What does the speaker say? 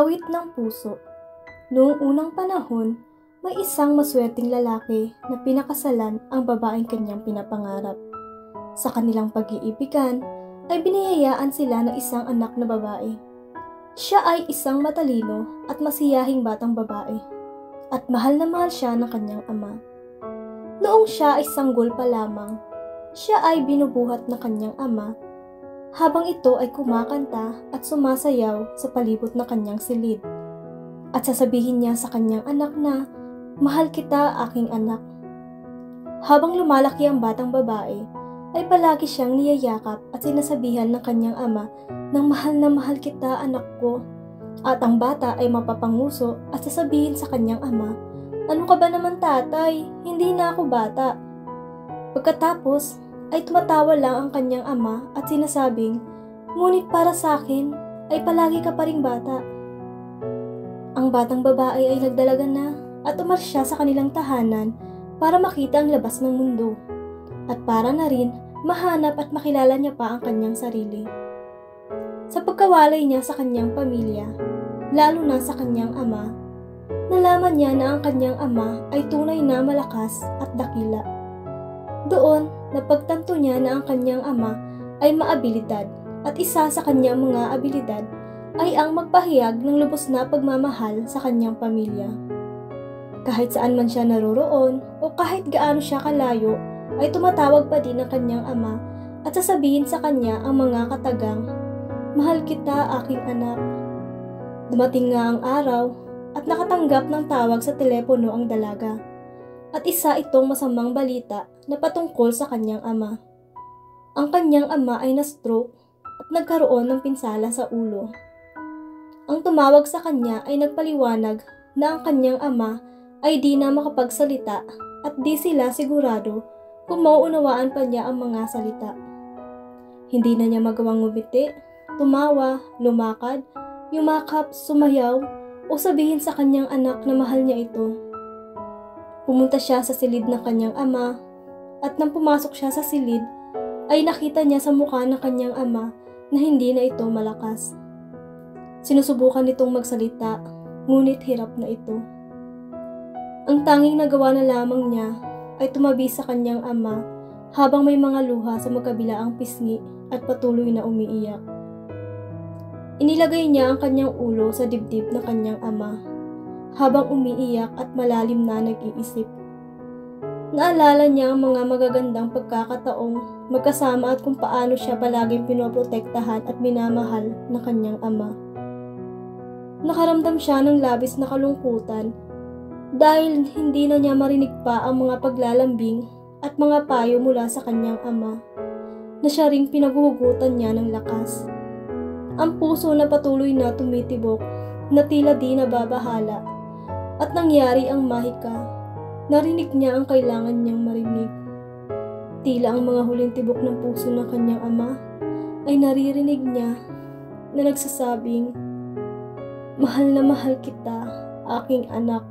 Awit ng puso. Noong unang panahon, may isang maswerteng lalaki na pinakasalan ang babaeng kanyang pinapangarap. Sa kanilang pag-iibigan, ay biniyayaan sila ng isang anak na babae. Siya ay isang matalino at masiyahing batang babae, at mahal na mahal siya ng kanyang ama. Noong siya ay sanggol pa lamang, siya ay binubuhat ng kanyang ama habang ito ay kumakanta at sumasayaw sa palibot ng kanyang silid. At sasabihin niya sa kanyang anak na, "Mahal kita, aking anak." Habang lumalaki ang batang babae, ay palagi siyang niyayakap at sinasabihan ng kanyang ama ng mahal na mahal kita, anak ko. At ang bata ay mapapanguso at sasabihin sa kanyang ama, "Ano ka ba naman, tatay? Hindi na ako bata." Pagkatapos ay tumatawa lang ang kanyang ama at sinasabing, "Ngunit para sa akin ay palagi ka pa ring bata." Ang batang babae ay nagdalaga na at umalis siya sa kanilang tahanan para makita ang labas ng mundo at para na rin mahanap at makilala niya pa ang kanyang sarili. Sa pagkawalay niya sa kanyang pamilya, lalo na sa kanyang ama, nalaman niya na ang kanyang ama ay tunay na malakas at dakila. Doon, napagtanto niya na ang kanyang ama ay maabilidad at isa sa kanyang mga abilidad ay ang magpahayag ng lubos na pagmamahal sa kanyang pamilya. Kahit saan man siya naroroon o kahit gaano siya kalayo, ay tumatawag pa din ang kanyang ama at sasabihin sa kanya ang mga katagang, "Mahal kita, aking anak." Dumating nga ang araw at nakatanggap ng tawag sa telepono ang dalaga. At isa itong masamang balita na patungkol sa kanyang ama. Ang kanyang ama ay na-stroke at nagkaroon ng pinsala sa ulo. Ang tumawag sa kanya ay nagpaliwanag na ang kanyang ama ay di na makapagsalita at di sila sigurado kung mauunawaan pa niya ang mga salita. Hindi na niya magawang ngumiti, tumawa, lumakad, yumakap, sumayaw o sabihin sa kanyang anak na mahal niya ito. Pumunta siya sa silid ng kanyang ama at nang pumasok siya sa silid ay nakita niya sa mukha ng kanyang ama na hindi na ito malakas. Sinusubukan nitong magsalita, ngunit hirap na ito. Ang tanging nagawa na lamang niya ay tumabi sa kanyang ama habang may mga luha sa magkabilaang pisngi at patuloy na umiiyak. Inilagay niya ang kanyang ulo sa dibdib ng kanyang ama habang umiiyak at malalim na nag-iisip. Naalala niya ang mga magagandang pagkakataong magkasama at kung paano siya palaging pinoprotektahan at minamahal ng kanyang ama. Nakaramdam siya ng labis na kalungkutan dahil hindi na niya marinig pa ang mga paglalambing at mga payo mula sa kanyang ama na siya ring pinaguhugutan niya ng lakas. Ang puso na patuloy na tumitibok na tila di nababahala. At nangyari ang mahika, narinig niya ang kailangan niyang marinig. Tila ang mga huling tibok ng puso ng kanyang ama ay naririnig niya na nagsasabing, "Mahal na mahal kita, aking anak."